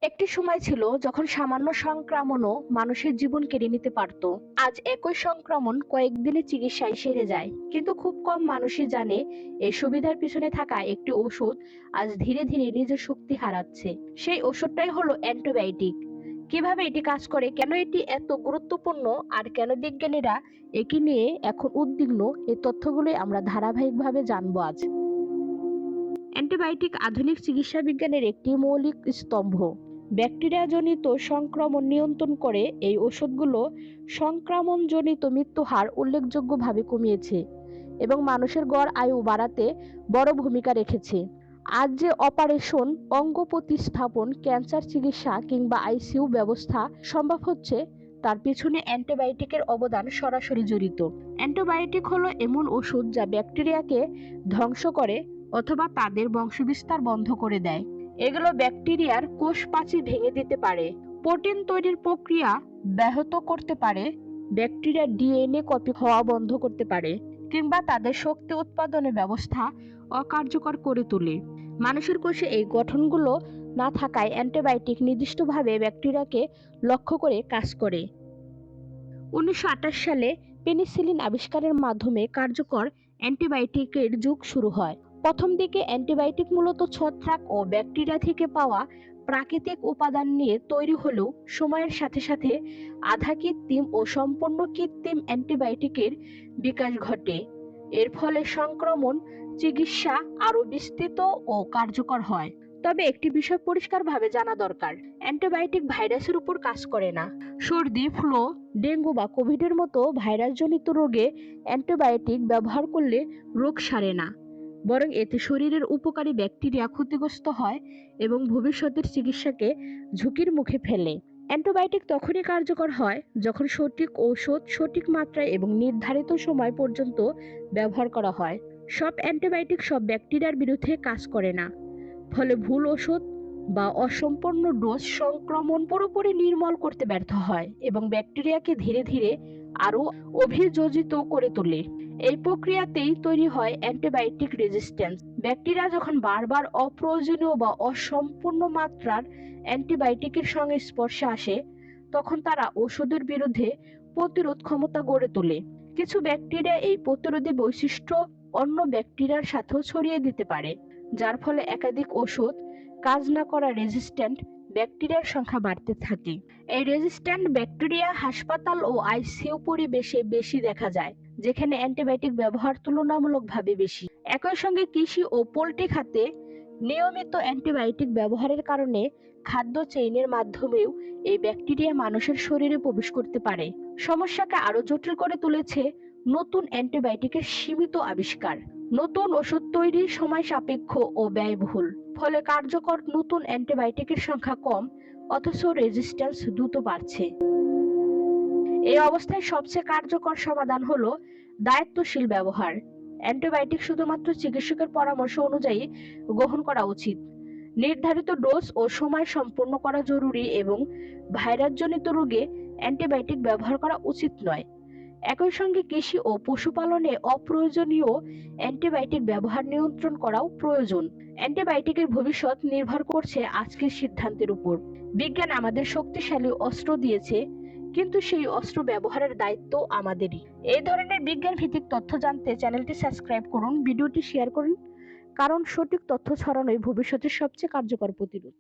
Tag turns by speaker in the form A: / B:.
A: একটি সময় ছিল যখন সামান্য সংক্রমণও মানুষের জীবন কেড়ে নিতে পারত। আজ একই সংক্রমণ কয়েকদিনের চিকিৎসায় সেরে যায়, কিন্তু খুব কম মানুষই জানে এই সুবিধার পিছনে থাকা একটি ওষুধ আজ ধীরে ধীরে নিজের শক্তি হারাচ্ছে। সেই ওষুধটাই হলো অ্যান্টিবায়োটিক। কিভাবে এটি কাজ করে, কেন এটি এত গুরুত্বপূর্ণ, আর কেন বিজ্ঞানীরা একে নিয়ে এখন উদ্বিগ্ন, এই তথ্যগুলোই আমরা ধারাবাহিকভাবে জানবো আজ। অ্যান্টিবায়োটিক আধুনিক চিকিৎসা বিজ্ঞানের একটি মৌলিক স্তম্ভ। ব্যাকটেরিয়াজনিত সংক্রমণ নিয়ন্ত্রণ করে এই ওষুধগুলো সংক্রমণজনিত মৃত্যুহার উল্লেখযোগ্যভাবে কমিয়েছে এবং মানুষের গড় আয়ু বাড়াতে বড় ভূমিকা রেখেছে। আজ যে অপারেশন, অঙ্গ প্রতিস্থাপন, ক্যান্সার চিকিৎসা কিংবা আইসিইউ ব্যবস্থা সম্ভব হচ্ছে, তার পিছনে অ্যান্টিবায়োটিকের অবদান সরাসরি জড়িত। অ্যান্টিবায়োটিক হলো এমন ওষুধ যা ব্যাকটেরিয়াকে ধ্বংস করে অথবা তাদের বংশবিস্তার বন্ধ করে দেয়। এগুলো ব্যাকটেরিয়ার কোষ প্রাচীর ভেঙে দিতে পারে, প্রোটিন তৈরির প্রক্রিয়া ব্যাহত করতে পারে, ব্যাকটেরিয়ার ডিএনএ কপি হওয়া বন্ধ করতে পারে, কিংবা তাদের শক্তি উৎপাদনের ব্যবস্থা অকার্যকর করে তোলে। মানুষের কোষে এই গঠনগুলো না থাকায় অ্যান্টিবায়োটিক নির্দিষ্টভাবে ব্যাকটেরিয়াকে লক্ষ্য করে কাজ করে। 1928 সালে পেনিসিলিন আবিষ্কারের মাধ্যমে কার্যকর অ্যান্টিবায়োটিকের যুগ শুরু হয়। প্রথম দিকে অ্যান্টিবায়োটিক মূলত ছত্রাক ও ব্যাকটেরিয়া থেকে পাওয়া প্রাকৃতিক উপাদান নিয়ে তৈরি হলেও সময়ের সাথে সাথে আধা কৃত্রিম ও সম্পূর্ণ কৃত্রিম অ্যান্টিবায়োটিকের বিকাশ ঘটে। এর ফলে সংক্রমণ চিকিৎসা আরও বিস্তৃত ও কার্যকর হয়। তবে একটি বিষয় পরিষ্কারভাবে জানা দরকার, অ্যান্টিবায়োটিক ভাইরাসের উপর কাজ করে না। সর্দি, ফ্লু, ডেঙ্গু বা কোভিডের মতো ভাইরাসজনিত রোগে অ্যান্টিবায়োটিক ব্যবহার করলে রোগ সারে না, বরং এতে শরীরের উপকারী ব্যাকটেরিয়া ক্ষতিগ্রস্ত হয় এবং ভবিষ্যতের চিকিৎসাকে ঝুঁকির মুখে ফেলে। অ্যান্টিবায়োটিক তখনই কার্যকর হয় যখন সঠিক ঔষধ সঠিক মাত্রায় এবং নির্ধারিত সময় পর্যন্ত ব্যবহার করা হয়। সব অ্যান্টিবায়োটিক সব ব্যাকটেরিয়ার বিরুদ্ধে কাজ করে না, ফলে ভুল ওষুধ বা অসম্পূর্ণ ডোজ সংক্রমণ পুরোপুরি নির্মূল করতে ব্যর্থ হয় এবং ব্যাকটেরিয়াকে ধীরে ধীরে আরও অভিযোজিত করে তোলে। এই প্রক্রিয়াতেই তৈরি হয় অ্যান্টিবায়োটিক রেজিস্ট্যান্স। ব্যাকটেরিয়া যখন বারবার অপ্রয়োজনীয় বা অসম্পূর্ণ মাত্রার অ্যান্টিবায়োটিকের সঙ্গে স্পর্শে আসে, তখন তারা ওষুধের বিরুদ্ধে প্রতিরোধ ক্ষমতা গড়ে তোলে। কিছু ব্যাকটেরিয়া এই প্রতিরোধী বৈশিষ্ট্য অন্য ব্যাকটেরিয়ার সাথেও ছড়িয়ে দিতে পারে, যার ফলে একাধিক ওষুধ কাজ না করা রেজিস্ট্যান্ট ব্যাকটেরিয়ার সংখ্যা বাড়তে থাকে। এই রেজিস্ট্যান্ট ব্যাকটেরিয়া হাসপাতাল ও আইসিইউ পরিবেশে বেশি দেখা যায়, যেখানে অ্যান্টিবায়োটিক ব্যবহার তুলনামূলকভাবে বেশি। একই সঙ্গে কৃষি ও পোল্ট্রি খাতে নিয়মিত অ্যান্টিবায়োটিক ব্যবহারের কারণে খাদ্য চেইনের মাধ্যমেও এই ব্যাকটেরিয়া মানুষের শরীরে প্রবেশ করতে পারে। সমস্যাকে আরো জটিল করে তুলেছে নতুন অ্যান্টিবায়োটিকের সীমিত আবিষ্কার। নতুন ওষুধ তৈরি সময় সাপেক্ষ ও ব্যয়বহুল, ফলে কার্যকর নতুন অ্যান্টিবায়োটিকের সংখ্যা কম, অথচ রেজিস্ট্যান্স দ্রুত বাড়ছে। এই অবস্থায় সবচেয়ে কার্যকর সমাধান হলো দায়িত্বশীল ব্যবহার। অ্যান্টিবায়োটিক শুধুমাত্র চিকিৎসকের পরামর্শ অনুযায়ী গ্রহণ করা উচিত। নির্ধারিত ডোজ ও সময় সম্পূর্ণ করা জরুরি এবং ভাইরাসজনিত রোগে অ্যান্টিবায়োটিক ব্যবহার করা উচিত নয়। একই সঙ্গে কৃষি ও পশুপালনে অপ্রয়োজনীয় অ্যান্টিবায়োটিক ব্যবহার নিয়ন্ত্রণ করাও প্রয়োজন। অ্যান্টিবায়োটিকের ভবিষ্যৎ নির্ভর করছে আজকের সিদ্ধান্তের উপর। বিজ্ঞান আমাদের শক্তিশালী অস্ত্র দিয়েছে, কিন্তু সেই অস্ত্র ব্যবহারের দায়িত্ব আমাদেরই। এই ধরনের বিজ্ঞান ভিত্তিক তথ্য জানতে চ্যানেলটি সাবস্ক্রাইব করুন, ভিডিওটি শেয়ার করুন, কারণ সঠিক তথ্য ছড়ানোই ভবিষ্যতের সবচেয়ে কার্যকর প্রতিরোধ।